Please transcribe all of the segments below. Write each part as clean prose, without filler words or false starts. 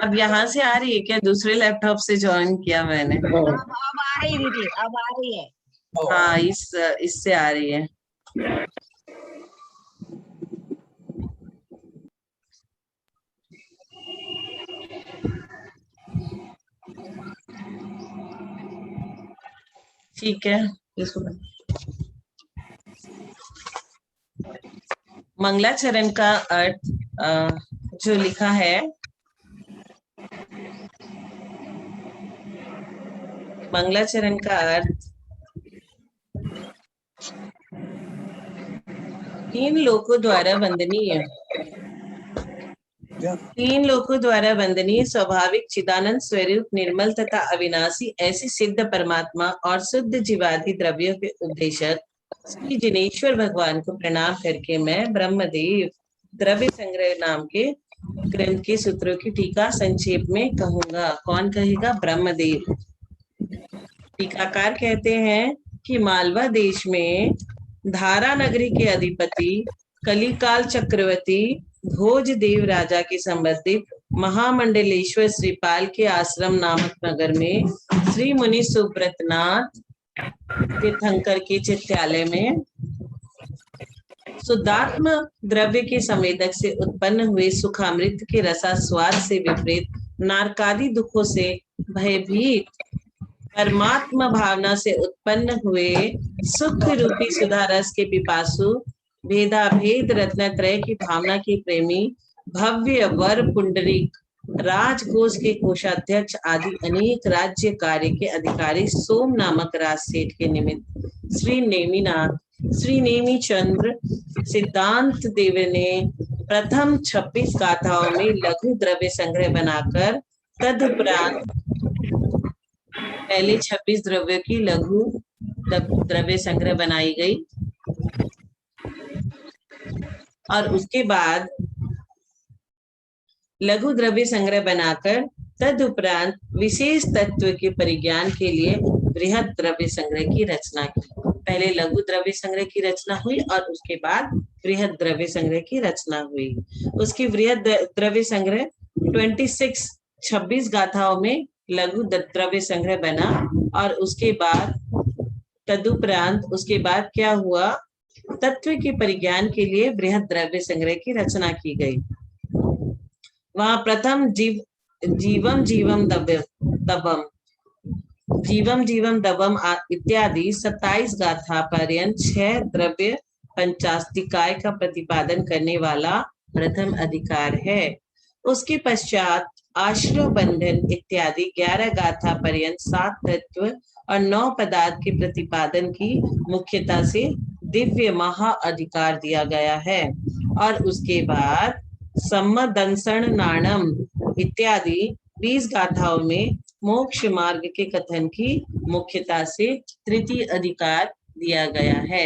अब यहाँ से आ रही है क्या? दूसरे लैपटॉप से ज्वाइन किया मैंने। अब आ रही दीदी, अब आ रही है। हाँ, इससे आ रही है। ठीक है, इसको मंगलाचरण का अर्थ जो लिखा है, मंगलाचरण का अर्थ तीन लोगों द्वारा वंदनीय, तीन लोगों द्वारा वंदनीय स्वाभाविक चिदानंद स्वरूप निर्मल तथा अविनाशी ऐसे सिद्ध परमात्मा और शुद्ध जीवादि द्रव्यों के उपदेशक श्री जिनेश्वर भगवान को प्रणाम करके मैं ब्रह्मदेव द्रव्य संग्रह नाम के ग्रंथ के सूत्रों की टीका संक्षेप में कहूंगा। कौन कहेगा? ब्रह्मदेव। टीकाकार कहते हैं कि मालवा देश में धारा नगरी के अधिपति कलिकाल चक्रवर्ती भोज देव राजा के संबंधित महामंडलेश्वर श्रीपाल के आश्रम नामक नगर में श्री मुनि सुब्रतनाथ तीर्थंकर के चित्यालय में शुद्धात्म द्रव्य के संवेदक से उत्पन्न हुए सुखामृत के रसास्वाद से विपरीत नारकादि दुखों से भयभीत परमात्मा भावना से उत्पन्न हुए सुख रूपी सुधा रस के पिपासु भेदाभेद रत्नत्रय की भावना की प्रेमी भव्य वर पुंडरीक राजकोष के कोषाध्यक्ष आदि अनेक राज्य कार्य के अधिकारी सोम नामक राज सेठ के निमित्त श्री नेमिनाथ श्री नेमी चंद्र सिद्धांत देव ने प्रथम 26 गाथाओं में लघु द्रव्य संग्रह बनाकर तदुपरांत पहले 26 द्रव्य की लघु द्रव्य संग्रह बनाई गई और उसके बाद लघु द्रव्य संग्रह बनाकर तदुपरांत विशेष तत्व के परिज्ञान के लिए बृहद द्रव्य संग्रह की रचना की। पहले लघु द्रव्य संग्रह की रचना हुई और उसके बाद बृहद द्रव्य संग्रह की रचना हुई। उसकी बृहद द्रव्य संग्रह 26 गाथाओं में लघु द्रव्य संग्रह बना और उसके बाद तदुपरांत उसके बाद क्या हुआ? तत्व के परिज्ञान के लिए बृहद द्रव्य संग्रह की रचना की गई। वहां प्रथम जीवम जीवम दबम इत्यादि 27 गाथा पर्यंत 6 द्रव्य पंचास्तिकाय का प्रतिपादन करने वाला प्रथम अधिकार है। उसके पश्चात आश्रय बंधन इत्यादि 11 गाथा पर्यंत 7 तत्व और 9 पदार्थ के प्रतिपादन की मुख्यता से दिव्य महा अधिकार दिया गया है। और उसके बाद सम्मदंसण नाणम इत्यादि 20 गाथाओं में मोक्ष मार्ग के कथन की मुख्यता से तृतीय अधिकार दिया गया है।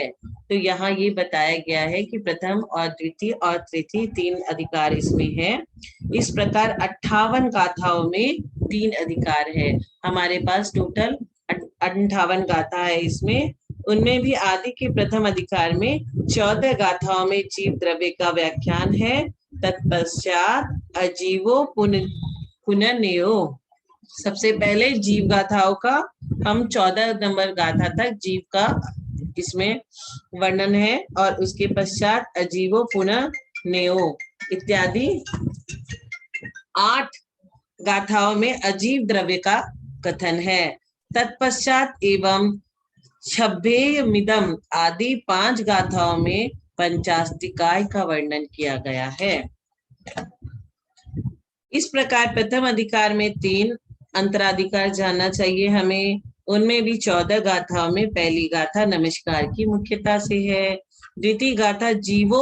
तो यहाँ ये बताया गया है कि प्रथम और द्वितीय और तृतीय 3 अधिकार इसमें है। इस प्रकार 58 गाथाओं में 3 अधिकार है। हमारे पास टोटल 58 गाथा है इसमें। उनमें भी आदि के प्रथम अधिकार में 14 गाथाओं में जीव द्रव्य का व्याख्यान है। तत्पश्चात अजीवो पुनर्नयो, सबसे पहले जीव गाथाओं का हम 14 नंबर गाथा तक जीव का इसमें वर्णन है और उसके पश्चात अजीवो पुनर्नयो इत्यादि 8 गाथाओं में अजीव द्रव्य का कथन है। तत्पश्चात एवं छब्बेयमिदम आदि 5 गाथाओं में पंचास्तिकाय का वर्णन किया गया है। इस प्रकार प्रथम अधिकार में 3 अंतराधिकार जानना चाहिए हमें। उनमें भी 14 गाथाओं में पहली गाथा नमस्कार की मुख्यता से है। द्वितीय गाथा जीवो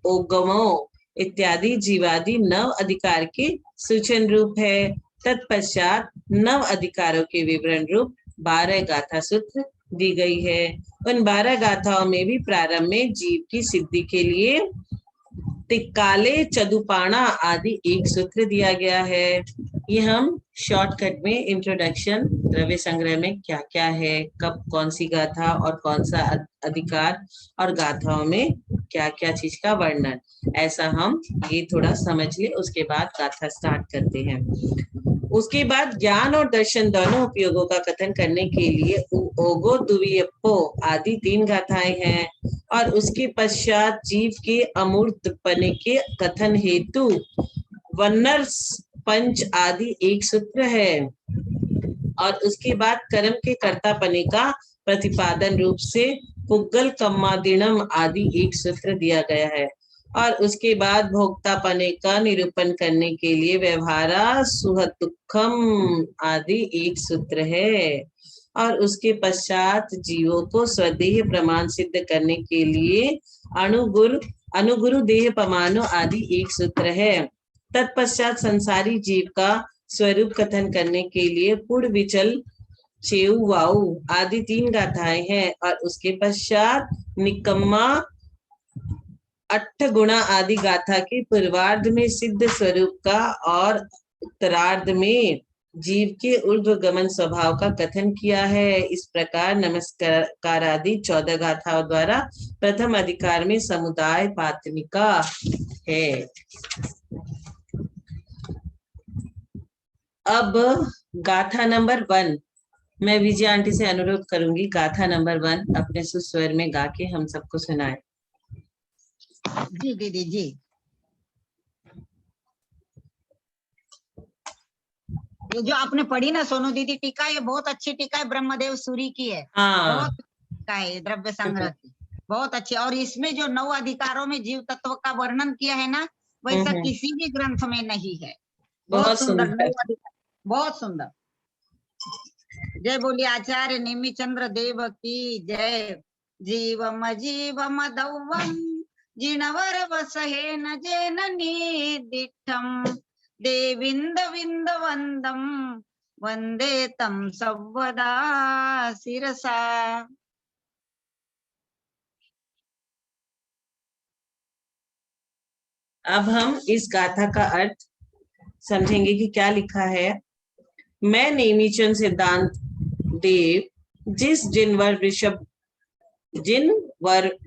ओगमो इत्यादि जीवादि 9 अधिकार के सूचन रूप है। तत्पश्चात 9 अधिकारों के विवरण रूप 12 गाथा सूत्र दी गई है। उन 12 गाथाओं में भी प्रारंभ में जीव की सिद्धि के लिए तिक्काले चदुपाणा आदि 1 सूत्र दिया गया है। ये हम शॉर्टकट में इंट्रोडक्शन, द्रव्य संग्रह में क्या क्या है, कब कौन सी गाथा और कौन सा अधिकार, और गाथाओं में क्या क्या चीज का वर्णन, ऐसा हम ये थोड़ा समझ ले, उसके बाद गाथा स्टार्ट करते हैं। उसके बाद ज्ञान और दर्शन दोनों उपयोगों का कथन करने के लिए ओगो दुवियप्पो आदि 3 गाथाएं हैं, और उसके पश्चात जीव के अमूर्तपने के कथन हेतु वन्नर्स पंच आदि 1 सूत्र है, और उसके बाद कर्म के कर्तापने का प्रतिपादन रूप से पुग्गल कम्मादिणम आदि 1 सूत्र दिया गया है, और उसके बाद भोक्तापने का निरूपण करने के लिए व्यवहारा सुहतुखम आदि 1 सूत्र है, और उसके पश्चात जीवों को स्वदेह प्रमाण सिद्ध करने के लिए अनुगुरु देह प्रमाणो आदि 1 सूत्र है। तत्पश्चात संसारी जीव का स्वरूप कथन करने के लिए पुड़ विचल चेऊ वाऊ आदि 3 गाथाएं हैं, और उसके पश्चात निकम्मा 8 गुणा आदि गाथा के पूर्वार्ध में सिद्ध स्वरूप का और उत्तरार्ध में जीव के ऊर्ध्वगमन स्वभाव का कथन किया है। इस प्रकार नमस्कार आदि 14 गाथाओं द्वारा प्रथम अधिकार में समुदाय पातनिका है। अब गाथा नंबर 1, मैं विजय आंटी से अनुरोध करूंगी गाथा नंबर 1 अपने सुस्वर में गा के हम सबको सुनाए। जी दीदी जी। ये जो आपने पढ़ी ना सोनू दीदी टीका, ये बहुत अच्छी टीका है, ब्रह्मदेव सूरी की है। हाँ, बहुत टीका है द्रव्य संग्रह की, बहुत अच्छी। और इसमें जो 9 अधिकारों में जीव तत्व का वर्णन किया है ना, वैसा किसी भी ग्रंथ में नहीं है। बहुत सुंदर 9 अधिकार, बहुत सुंदर। जय बोलिए आचार्य नेमिचंद्र देव की जय। जीवम जीवम दौवम जिनवर वसहे न जेन निदिठम देविंद विंद वंदम वंदे तम सर्वदा शिरसा। अब हम इस गाथा का अर्थ समझेंगे कि क्या लिखा है। मैं नेमिचंद सिद्धांत देव जिन वर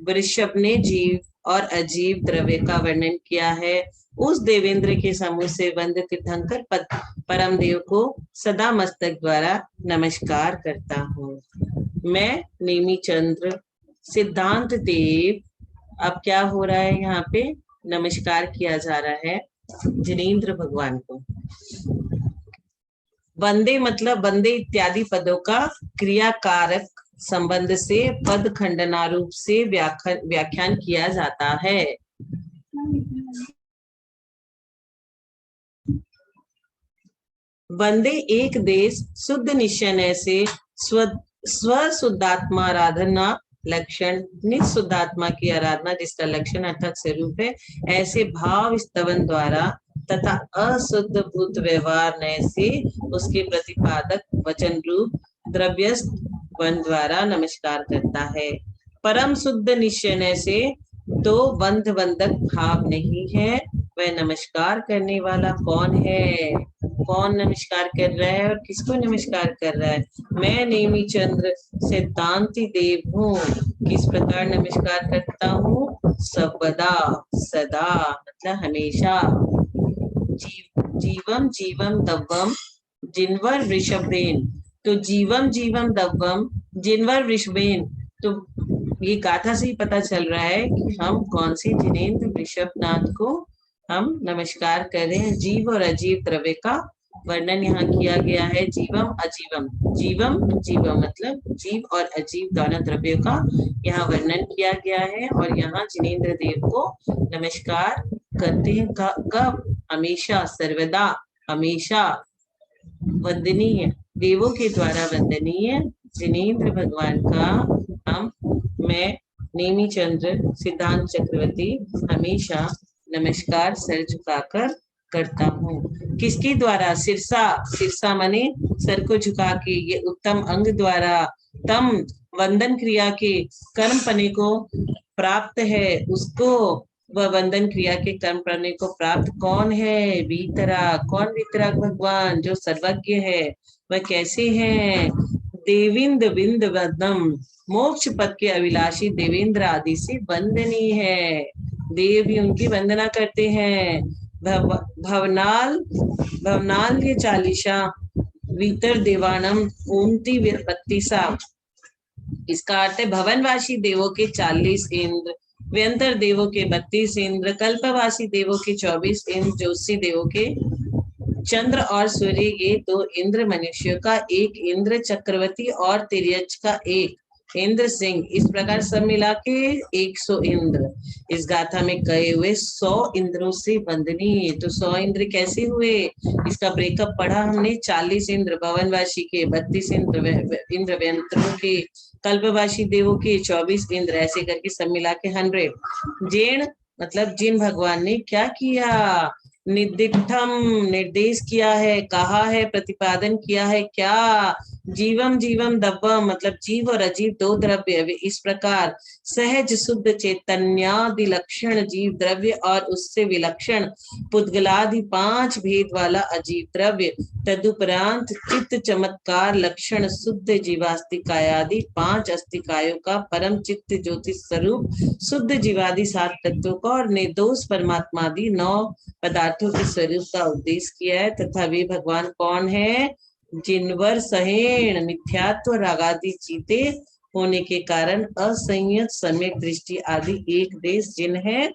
वृषभ ने जीव और अजीव द्रव्य का वर्णन किया है, उस देवेंद्र के समूह से वंद तीर्थंकर परम देव को सदा मस्तक द्वारा नमस्कार करता हूँ। मैं नेमिचंद्र सिद्धांत देव, अब क्या हो रहा है यहाँ पे, नमस्कार किया जा रहा है जिनेंद्र भगवान को। वंदे मतलब वंदे इत्यादि पदों का क्रियाकारक संबंध से पद खंडनारूप से व्याख्यान किया जाता है। वंदे एक देश शुद्ध निश्चय से स्वशुद्धात्मा आराधना लक्षण, निःशुद्धात्मा की आराधना जिसका लक्षण अर्थात स्वरूप है, ऐसे भाव स्तवन द्वारा तथा अशुद्ध भूत व्यवहार नय से उसके प्रतिपादक वचन रूप द्रव्यस्थ वन द्वारा नमस्कार करता है। परम शुद्ध निश्चय से तो बंध बंधक भाव नहीं है। वह नमस्कार करने वाला कौन है, कौन नमस्कार कर रहा है और किसको नमस्कार कर रहा है? मैं नेमिचंद्र सिद्धांति देव हूँ। किस प्रकार नमस्कार करता हूँ? सर्वदा, सदा मतलब हमेशा। जीवम जीवम दव्वम जिनवर वृषभेन, तो जीवम जीवम दव्वम जिनवर वृषभेन, तो ये गाथा से ही पता चल रहा है कि हम कौन सी जिनेंद्र वृषभनाथ को हम नमस्कार कर रहे हैं। जीव और अजीव द्रव्य का वर्णन यहाँ किया गया है। जीवम अजीवम, जीवम जीवम मतलब जीव और अजीव दोनों द्रव्यों का यहाँ वर्णन किया गया है, और यहाँ जिनेंद्र देव को नमस्कार करते हैं। कब? हमेशा, सर्वदा, हमेशा वंदनीय, देवों के द्वारा वंदनीय जिनेंद्र भगवान का मैं नेमिचंद्र सिद्धांत चक्रवर्ती हमेशा नमस्कार सर झुकाकर करता हूँ। किसके द्वारा? सिरसा, सिरसा माने सर को झुका के, ये उत्तम अंग द्वारा। तम वंदन क्रिया के कर्म पने को प्राप्त है, उसको वह वंदन क्रिया के कर्म करने को प्राप्त कौन है? वीतराग। कौन वीतराग? भगवान जो सर्वज्ञ है। वह कैसे हैं? देवेंद्र बिंद वदम, मोक्ष पद के अभिलाषी देवेंद्र आदि से वंदनीय है। देव भी उनकी वंदना करते हैं। भवनाल भवनाल ये चालीसा, वीतर देवानम ओमती बत्तीसा। इसका अर्थ है भवनवासी देवों के 40 इंद्र, व्यंतर देवों के 32 इंद्र, कल्पवासी देवों के 24 इंद्र, ज्योतिषी देवों के चंद्र और सूर्य, ये 2 इंद्र, मनुष्यों का 1 इंद्र, चक्रवर्ती और तिर्यज का 1 इंद्र सिंह, इस प्रकार सब मिला के 100 इंद्र। इस गाथा में कहे हुए 100 इंद्रों से वंदनीय। तो 100 इंद्र कैसे हुए? इसका ब्रेकअप पढ़ा हमने। 40 इंद्र भवनवासी के, 32 इंद्र व्यंतरों के, कल्पवासी देवों के, 24 इंद्र, ऐसे करके सब मिला के 100। जैन मतलब जिन भगवान ने क्या किया? निर्दिष्टम, निर्देश किया है, कहा है, प्रतिपादन किया है। क्या? जीवम जीवम दब्बम मतलब जीव और अजीव 2 द्रव्य, इस प्रकार सहज शुद्ध चैतन्यादि लक्षण जीव द्रव्य और उससे विलक्षण पुद्गलादि 5 भेद वाला अजीव द्रव्य, तदुपरांत चित्त चमत्कार लक्षण शुद्ध जीवास्तिकायादि 5 अस्तिकायों का परम चित्त ज्योतिष स्वरूप शुद्ध जीवादि 7 तत्वों का और निर्दोष परमात्मादि 9 पदार्थों के स्वरूप का उपदेश किया है। तथा वे भगवान कौन है? जिनवर सहेण मिथ्यात्व रागादि चीते होने के कारण असंयत सम्यक दृष्टि आदि एक देश जिन है,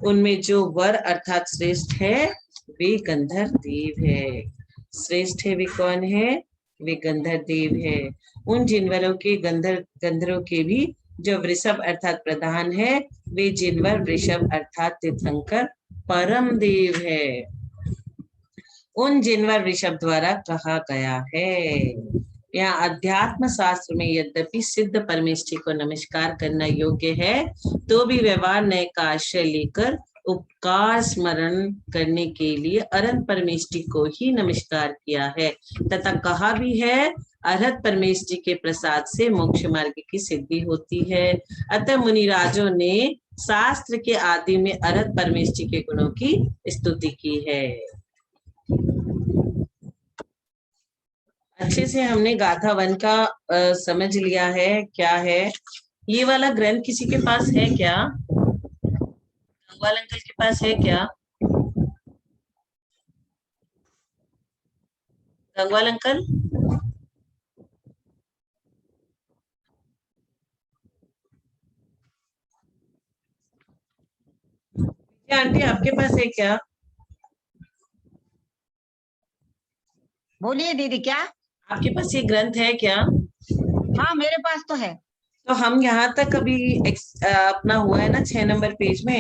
उनमें जो वर अर्थात श्रेष्ठ है वे गंधर्व देव है। श्रेष्ठ है वे कौन है? वे गंधर्व देव है। उन जिनवरों के गंधर्वों के भी जो वृषभ अर्थात प्रधान है, वे जिनवर वृषभ अर्थात तीर्थंकर परम देव है। उन जिनवर ऋषभ द्वारा कहा गया है। यहाँ अध्यात्म शास्त्र में यद्यपि सिद्ध परमेष्ठी को नमस्कार करना योग्य है, तो भी व्यवहार नए का आश्रय लेकर उपकार स्मरण करने के लिए अरहत परमेष्ठी को ही नमस्कार किया है। तथा कहा भी है, अरहत परमेष्ठी के प्रसाद से मोक्ष मार्ग की सिद्धि होती है। अतः मुनिराजों ने शास्त्र के आदि में अरहत परमेष्ठी के गुणों की स्तुति की है। अच्छे से हमने गाथा 1 का समझ लिया है क्या है। ये वाला ग्रंथ किसी के पास है क्या? गंगवाल अंकल के पास है क्या? गंगवाल अंकल, आंटी आपके पास है क्या? बोलिए दीदी, क्या आपके पास ये ग्रंथ है क्या? हाँ मेरे पास तो है। तो हम यहाँ तक अभी अपना हुआ है ना 6 नंबर पेज में।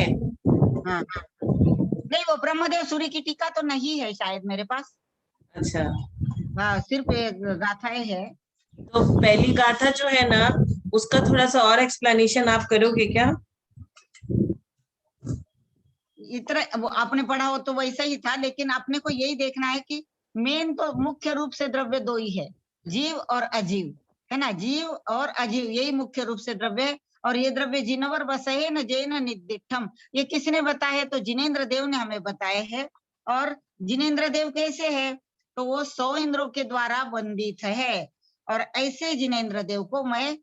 हाँ नहीं, वो ब्रह्मदेव सूर्य की टीका तो नहीं है शायद मेरे पास। अच्छा, हाँ सिर्फ गाथाएं है। तो पहली गाथा जो है ना, उसका थोड़ा सा और एक्सप्लेनेशन आप करोगे क्या? इतना वो आपने पढ़ा हो तो वैसा ही था, लेकिन अपने को यही देखना है कि मेन तो मुख्य रूप से द्रव्य 2 ही है, जीव और अजीव, है ना। जीव और अजीव यही मुख्य रूप से द्रव्य है। और ये द्रव्य जिनवर बसहे न जैन निदिठम, ये किसने बताया है? तो जिनेन्द्र देव ने हमें बताए हैं। और जिनेन्द्र देव कैसे है? तो वो 100 इंद्रों के द्वारा वंदित है। और ऐसे जिनेन्द्र देव को मैं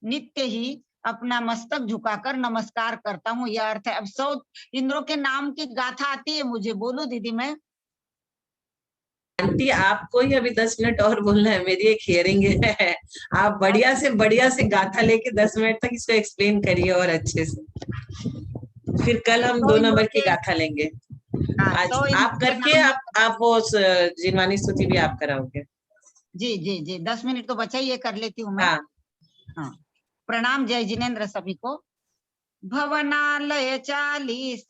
नित्य ही अपना मस्तक झुकाकर नमस्कार करता हूँ, यह अर्थ है। अब 100 इंद्रों के नाम की गाथा आती है मुझे, बोलूं दीदी मैं? आंटी आपको ही अभी 10 मिनट और बोलना है, मेरी एक हियरिंग है। आप बढ़िया से गाथा लेके 10 मिनट तक इसको एक्सप्लेन करिए और अच्छे से। फिर कल हम 2 नंबर की गाथा लेंगे। आज 100 आप करके आप वो जिनवानी स्तुति भी आप कराओगे। जी जी जी, 10 मिनट तो बचा, ये कर लेती हूँ मैं। हाँ। हाँ, प्रणाम, जय जिनेन्द्र सभी को। भवनालय 40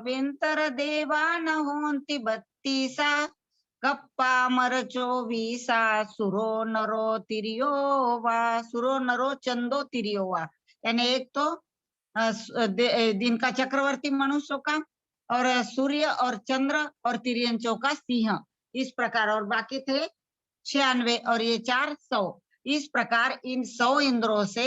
विंतर देवान होंति 32, कप्पा मर 24, सुरो नरो तिरियो वा, सुरो नरो चंदो तिरियो वा, यानी एक तो दिन का चक्रवर्ती मनुष्यों का, और सूर्य और चंद्र और तिर्यंचों का सिंह, इस प्रकार। और बाकी थे 96 और ये 400। इस प्रकार इन 100 इंद्रों से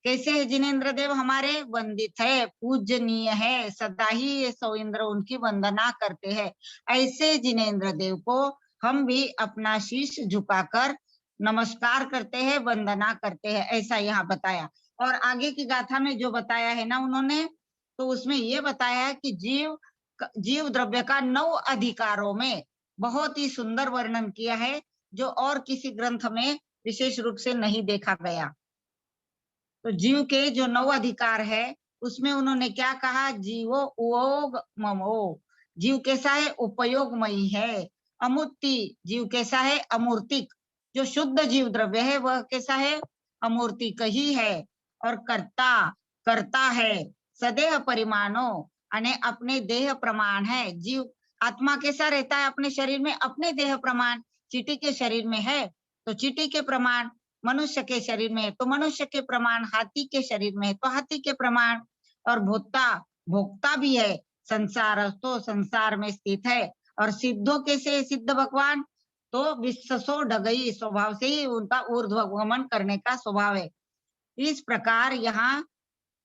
कैसे है जिनेन्द्र देव हमारे? वंदित है, पूजनीय है, सदा ही ये सौइंद्र उनकी वंदना करते हैं। ऐसे जिनेन्द्र देव को हम भी अपना शीश झुकाकर नमस्कार करते हैं, वंदना करते हैं, ऐसा यहाँ बताया। और आगे की गाथा में जो बताया है ना उन्होंने, तो उसमें ये बताया है कि जीव द्रव्य का 9 अधिकारों में बहुत ही सुंदर वर्णन किया है, जो और किसी ग्रंथ में विशेष रूप से नहीं देखा गया। तो जीव के जो 9 अधिकार है, उसमें उन्होंने क्या कहा? जीवो उयोग ममो, जीव कैसा है? उपयोगमयी है। अमूर्ति, जीव कैसा है? अमूर्तिक। जो शुद्ध जीव द्रव्य है वह कैसा है? अमूर्तिक ही है। और करता है। सदेह परिमाणो, यानी अपने देह प्रमाण है। जीव आत्मा कैसा रहता है अपने शरीर में? अपने देह प्रमाण। चींटी के शरीर में है तो चींटी के प्रमाण, मनुष्य के शरीर में है तो मनुष्य के प्रमाण, हाथी के शरीर में है तो हाथी के प्रमाण। और भोक्ता भी है। संसार तो संसार में स्थित है। और सिद्धों कैसे? सिद्ध भगवान तो विश्वसो डगई, स्वभाव से ही उनका ऊर्ध्वगमन करने का स्वभाव है। इस प्रकार यहाँ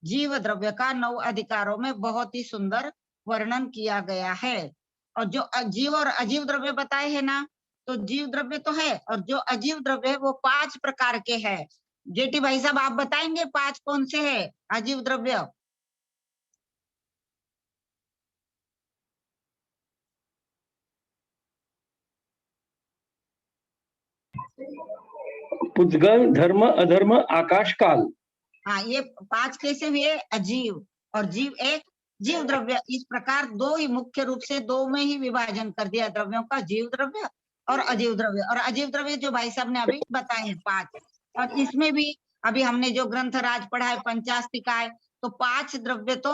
जीव द्रव्य का 9 अधिकारों में बहुत ही सुंदर वर्णन किया गया है। और जो जीव और अजीव द्रव्य बताए हैं ना, तो जीव द्रव्य तो है और जो अजीव द्रव्य है वो 5 प्रकार के हैं। जेठी भाई साहब आप बताएंगे 5 कौन से हैं अजीव द्रव्य? पुद्गल, धर्म, अधर्म, आकाश, काल। हाँ, ये 5 कैसे हुए? अजीव। और जीव एक जीव द्रव्य। इस प्रकार 2 ही मुख्य रूप से 2 में ही विभाजन कर दिया द्रव्यों का, जीव द्रव्य और अजीव द्रव्य। और अजीव द्रव्य जो भाई साहब ने अभी बताए हैं 5। और इसमें भी अभी हमने जो ग्रंथ राज पढ़ा है पंचास्तिकाय, तो 5 द्रव्य तो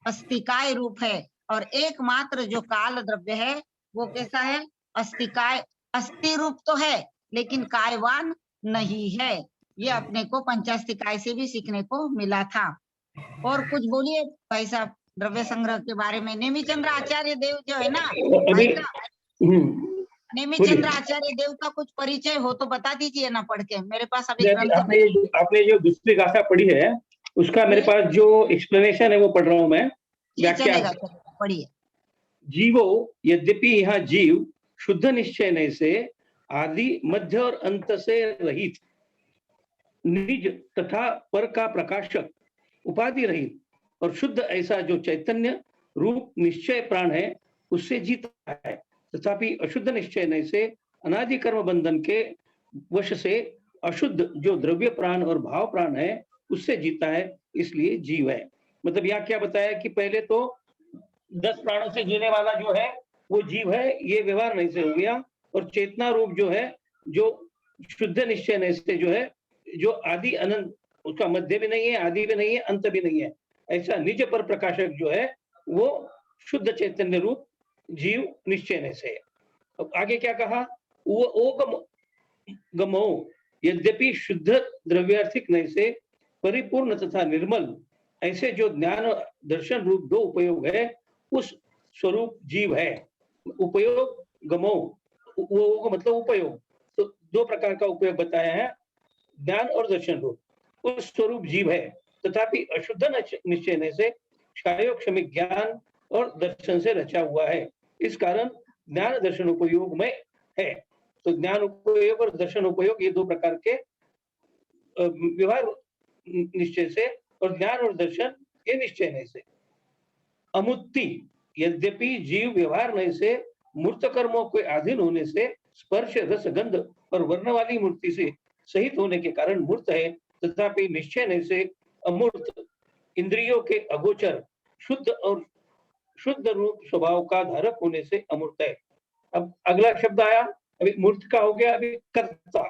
अस्तिकाय रूप है। और एकमात्र जो काल द्रव्य है वो कैसा है? अस्तिकाय। अस्थि रूप तो है लेकिन कायवान नहीं है। ये अपने को पंचास्तिकाय से भी सीखने को मिला था। और कुछ बोलिए भाई साहब द्रव्य संग्रह के बारे में। नेमिचंद्र आचार्य देव जो है ना भाई साहब, नेमिचंद्र आचार्य देव का कुछ परिचय हो तो बता दीजिए ना पढ़ के। मेरे पास अभी ग्रंथ आपने जो दूसरी गाथा पढ़ी है उसका मेरे पास जो एक्सप्लेनेशन है वो पढ़ रहा हूं मैं। चलेगा, पढ़िए। जीवो, यद्यपि यहाँ जीव शुद्ध निश्चय से आदि मध्य और अंत से रहित, निज तथा पर का प्रकाशक, उपाधि रहित और शुद्ध ऐसा जो चैतन्य रूप निश्चय प्राण है उससे जीता है, तथापि अशुद्ध निश्चय से अनादि कर्म बंधन के वश से अशुद्ध जो द्रव्य प्राण और भाव प्राण है उससे जीता है, इसलिए जीव है। मतलब यहाँ क्या बताया कि पहले तो 10 प्राणों से जीने वाला जो है वो जीव है, ये व्यवहार नहीं से हो गया। और चेतना रूप जो है, जो शुद्ध निश्चय से जो है, जो आदि अनंत, उसका मध्य भी नहीं है, आदि भी नहीं है, अंत भी नहीं है, ऐसा निज पर प्रकाशक जो है वो शुद्ध चैतन्य रूप जीव निश्चय से। अब आगे क्या कहा? वो ओ गमो, यद्यपि शुद्ध द्रव्यार्थिक नहीं से परिपूर्ण तथा निर्मल ऐसे जो ज्ञान दर्शन रूप 2 उपयोग है उस स्वरूप जीव है। उपयोग गमो, वो मतलब उपयोग, तो 2 प्रकार का उपयोग बताया है, ज्ञान और दर्शन रूप, उस स्वरूप जीव है। तथापि अशुद्ध निश्चय से क्षायोक्षमिक ज्ञान और दर्शन से रचा हुआ है, इस कारण ज्ञान दर्शन उपयोग में है। तो ज्ञान उपयोग और दर्शन उपयोग ये 2 प्रकार के व्यवहार निश्चय से, और ज्ञान और दर्शन ये निश्चय नहीं से। अमुत्ति, यद्यपि जीव व्यवहार नहीं से मूर्त कर्मों के अधीन होने से स्पर्श रस गंध और वर्ण वाली मूर्ति से सहित होने के कारण मूर्त है, तथापि निश्चय नहीं से अमूर्त, इंद्रियों के अगोचर, शुद्ध और शुद्ध रूप स्वभाव का धारक होने से अमूर्त है। अब अगला शब्द आया, अभी मूर्त का हो गया, अभी कर्ता।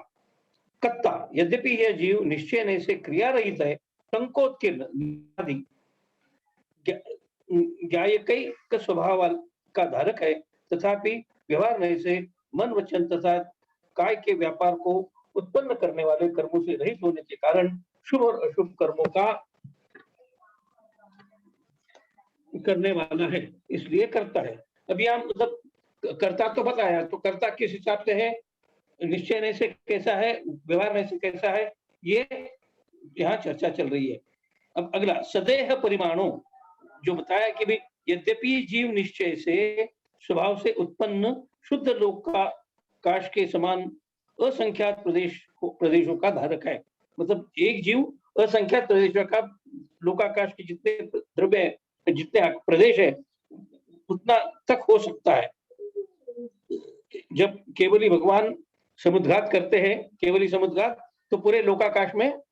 कर्ता, यद्यपि यह जीव निश्चय नहीं से क्रिया रहित है, संकोच ज्ञायकई का स्वभाव का धारक है, तथापि व्यवहार नहीं से मन वचन तथा काय के व्यापार को उत्पन्न करने वाले कर्मों से रहित होने के कारण शुभ और अशुभ कर्मों का करने वाला है, इसलिए करता है। अभी हम मतलब कर्ता तो बताया, तो कर्ता किस हिसाब से है? निश्चय नहीं से कैसा है, व्यवहार नहीं से कैसा है? ये यहाँ चर्चा चल रही है। अब अगला सदेह परिमाणों, जो बताया कि भाई यद्यपि जीव निश्चय से स्वभाव से उत्पन्न शुद्ध लोकाकाश के समान असंख्यात प्रदेशों का धारक है। मतलब एक जीव असंख्यात प्रदेशों का, लोकाकाश के जितने द्रव्य है, जितने प्रदेश है, उतना तक हो सकता है। जब केवली भगवान समुद्घात करते हैं, केवली समुद्घात, तो पूरे लोकाकाश में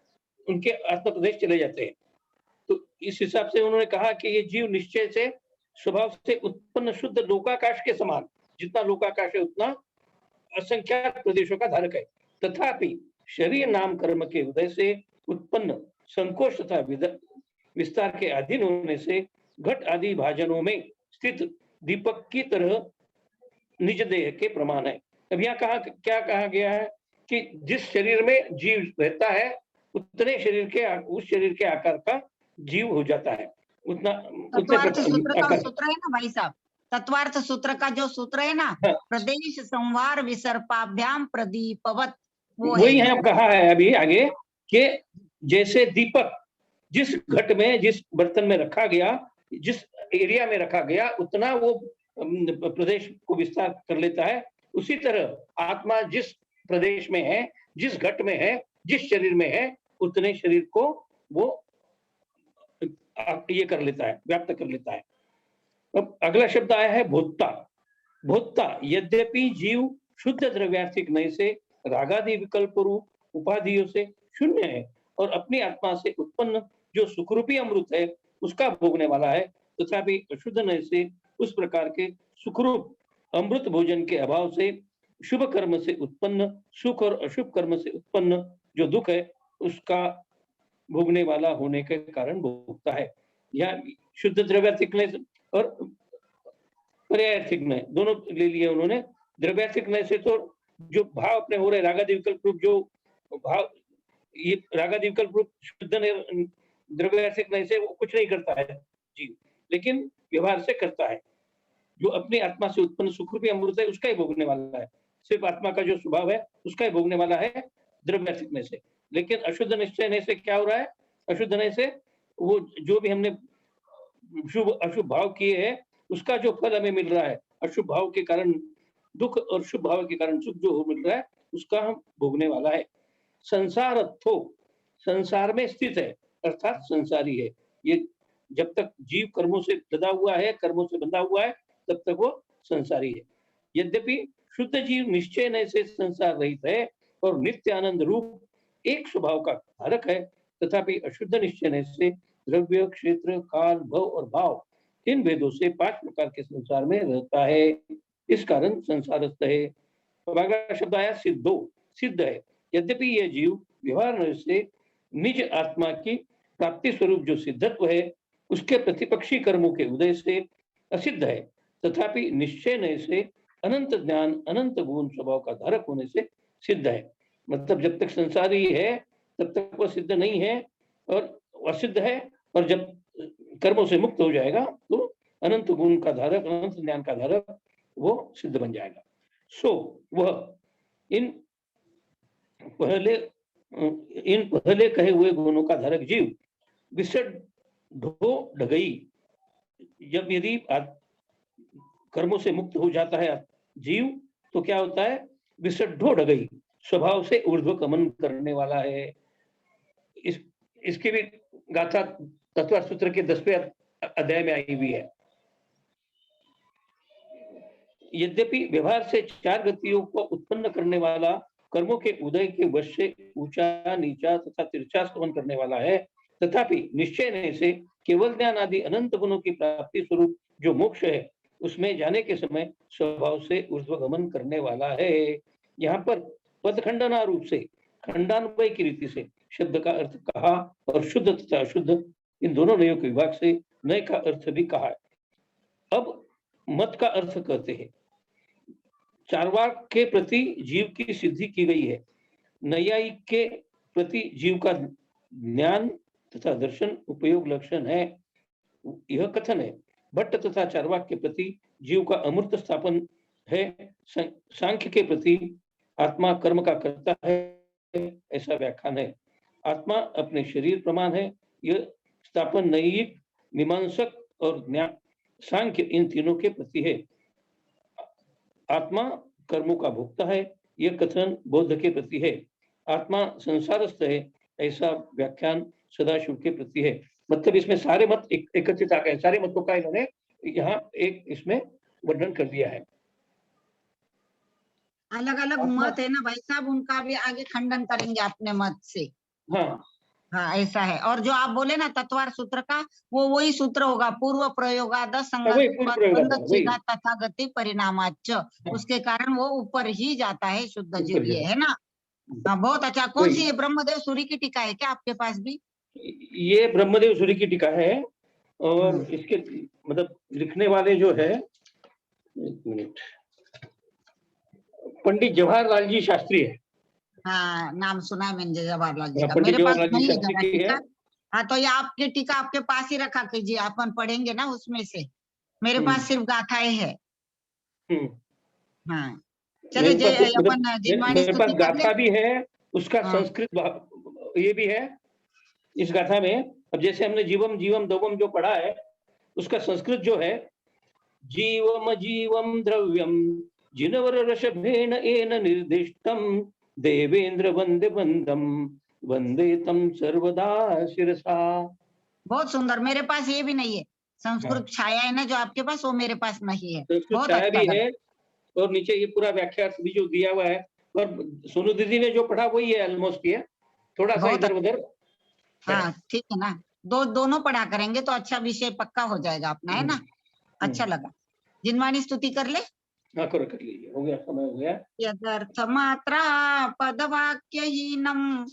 उनके आत्म प्रदेश चले जाते हैं। तो इस हिसाब से उन्होंने कहा कि ये जीव निश्चय से स्वभाव से उत्पन्न शुद्ध लोकाकाश के समान, जितना लोकाकाश है उतना असंख्यात प्रदेशों का धारक है। तथापि शरीर नाम कर्म के उदय से उत्पन्न संकोच तथा विस्तार के अधीन होने से घट आदि भाजनों में स्थित दीपक की तरह निज देह के प्रमाण है। अब यहाँ क्या कहा गया है कि जिस शरीर में जीव रहता है उतने उस शरीर के आकार का जीव हो जाता है, उतना तत्वार्थ सूत्र का सूत्र है ना भाई साहब, तत्वार्थ सूत्र का जो सूत्र है ना, हाँ। प्रदेश संवार विसर्पाभ्याम प्रदीपवत, वही है कहा है अभी आगे कि जैसे दीपक जिस घट में, जिस बर्तन में रखा गया, जिस एरिया में रखा गया, उतना वो प्रदेश को विस्तार कर लेता है, उसी तरह आत्मा जिस प्रदेश में है, जिस घट में है, जिस शरीर में है, उतने शरीर को वो ये कर लेता है, व्याप्त कर लेता है। अब अगला शब्द आया है भोक्ता। भोक्ता यद्यपि जीव शुद्ध द्रव्यार्थिक नय से रागादि विकल्प रूप उपाधियों से शून्य है और अपनी आत्मा से उत्पन्न जो सुखरूपी अमृत है उसका भोगने वाला है, तथापि अशुद्ध नय से उस प्रकार के सुखरूप अमृत भोजन के अभाव से शुभ कर्म से उत्पन्न सुख और अशुभ कर्म से उत्पन्न जो दुख है उसका भोगने वाला होने के कारण भोगता है। यहाँ शुद्ध द्रव्यार्थिक नय और पर्यायार्थिक नय दोनों ले लिए उन्होंने। द्रव्यार्थिक नय से तो जो भाव अपने हो रहे रागादि विकल्प रूप, जो भाव ये रागादि विकल्प रूप शुद्ध द्रव्यार्थिक नय से वो कुछ नहीं करता है जीव, लेकिन व्यवहार से करता है। जो अपनी आत्मा से उत्पन्न सुखरूपी अमृत है उसका ही भोगने वाला है, सिर्फ आत्मा का जो स्वभाव है उसका ही भोगने वाला है द्रव्यार्थिक नय से। लेकिन अशुद्ध निश्चय नय से क्या हो रहा है, अशुद्ध नय से वो जो भी हमने शुभ अशुभ भाव किए हैं उसका जो फल हमें मिल रहा है, अशुभ भाव के कारण दुख और शुभ भाव के कारण सुख जो मिल रहा है उसका हम भोगने वाला है। संसार अर्थो, संसार में स्थित है अर्थात संसारी है। ये जब तक जीव कर्मों से लदा हुआ है, कर्मों से बंधा हुआ है, तब तक वो संसारी है। यद्यपि शुद्ध जीव निश्चय नय से संसार रहित है और नित्य आनंद रूप एक स्वभाव का धारक है, तथापि अशुद्ध निश्चय नय से द्रव्य, क्षेत्र, काल, भव और भाव इन भेदों से 5 प्रकार के संसार में रहता है, इस कारण संसारस्थ है। अगला शब्द आया सिद्धो, सिद्ध है। यद्यपि यह जीव व्यवहार नय से निज आत्मा की प्राप्ति स्वरूप जो सिद्धत्व है उसके प्रतिपक्षी कर्मों के उदय से असिद्ध है, तथापि निश्चय नय से अनंत ज्ञान, अनंत गुण स्वभाव का धारक होने से सिद्ध है। मतलब जब तक संसारी है तब तक वो सिद्ध नहीं है और असिद्ध है, और जब कर्मों से मुक्त हो जाएगा तो अनंत गुण का धारक, अनंत ज्ञान का धारक वो सिद्ध बन जाएगा। सो वह इन पहले कहे हुए गुणों का धारक जीव विसर्ग ढो ढगई, जब यदि कर्मों से मुक्त हो जाता है जीव तो क्या होता है, विसर्ग ढो ढगई, स्वभाव से ऊर्ध्व गमन करने वाला है। इसकी भी गाथा तत्वार्थ सूत्र के 10वें अध्याय में आई हुई है। यद्यपि व्यवहार से 4 गतियों को उत्पन्न करने वाला कर्मों के उदय के वश से ऊंचा, नीचा तथा तिरछा स्तवन करने वाला है, तथापि निश्चय नय से केवल ज्ञान आदि अनंत गुणों की प्राप्ति स्वरूप जो मोक्ष है उसमें जाने के समय स्वभाव से ऊर्ध्वगमन करने वाला है। यहाँ पर पदखंडना रूप से खंडान्वय की रीति से शब्द का अर्थ कहा और शुद्ध तथा अशुद्ध इन दोनों नयों के विभाग से नय का अर्थ भी कहा है। अब मत का अर्थ कहते हैं। चार्वाक के प्रति जीव की सिद्धि की गई है, नैयायिक के प्रति जीव का ज्ञान तथा दर्शन उपयोग लक्षण है, यह कथन है। भट्ट तथा चार्वाक के प्रति जीव का अमूर्त स्थापन है, सांख्य के प्रति आत्मा कर्म का करता है, ऐसा व्याख्यान है। आत्मा अपने शरीर प्रमाण है। यह स्थापन नैयिक, मीमांसक और सांख्य इन तीनों के प्रति है। आत्मा कर्मों का भोक्ता है, यह कथन बौद्ध के प्रति है। आत्मा संसारस्थ है, ऐसा व्याख्यान सदाशिव के प्रति है। मतलब इसमें सारे मत एकत्रित आ गए, सारे मतों का इन्होंने यहाँ एक इसमें वर्णन कर दिया है। अलग अलग मत है ना भाई साहब, उनका भी आगे खंडन करेंगे अपने मत से। हाँ हाँ ऐसा है। और जो आप बोले ना तत्वार सूत्र का, वो वही सूत्र होगा, पूर्व प्रयोगाद संगत तथागति परिणामाच। उसके कारण वो ऊपर ही जाता है शुद्ध जीव, ये है ना। हाँ बहुत अच्छा। कौन सी है? ब्रह्मदेव सूरी की टीका है क्या आपके पास भी? ये ब्रह्मदेव सूरी की टीका है, और इसके मतलब लिखने वाले जो है, एक मिनट, पंडित जवाहरलाल जी शास्त्री है। हाँ नाम सुना है मैंने जवाहरलाल जी का। पंडित मेरे पास जवाहरलाल जी नहीं है शास्त्री जरा की है। टीका। हाँ तो ये आपकी टीका आपके पास ही रखा कीजिए, अपन पढ़ेंगे ना उसमें से। मेरे पास सिर्फ गाथाएं है। हाँ चलिए मेरे पास गाथा भी है, उसका हाँ। संस्कृत ये भी है इस गाथा में। अब जैसे हमने जीवम जीवम दवम जो पढ़ा है, उसका संस्कृत जो है, जीवम जीवम द्रव्यम जिनवर रसभेन एन निर्दिष्टम देवेंद्र वंदे बंदम वंदे तम सर्वदा शिरसा। बहुत सुंदर। मेरे पास ये भी नहीं है। संस्कृत छाया है ना जो आपके पास, वो मेरे पास नहीं है। बहुत छाया अच्छा भी है, और नीचे ये पूरा व्याख्या भी जो दिया हुआ है। और सोनू दीदी ने जो पढ़ा वही है ऑलमोस्ट, ये थोड़ा सा इधर उधर। हाँ ठीक है ना, दोनों पढ़ा करेंगे तो अच्छा विषय पक्का हो जाएगा अपना, है ना। अच्छा लगा। जिनवाणी स्तुति कर ले। हाँ कर लीजिए, हो गया, समय हो गया। यदर्थ मात्रा पदवाक्यहीनम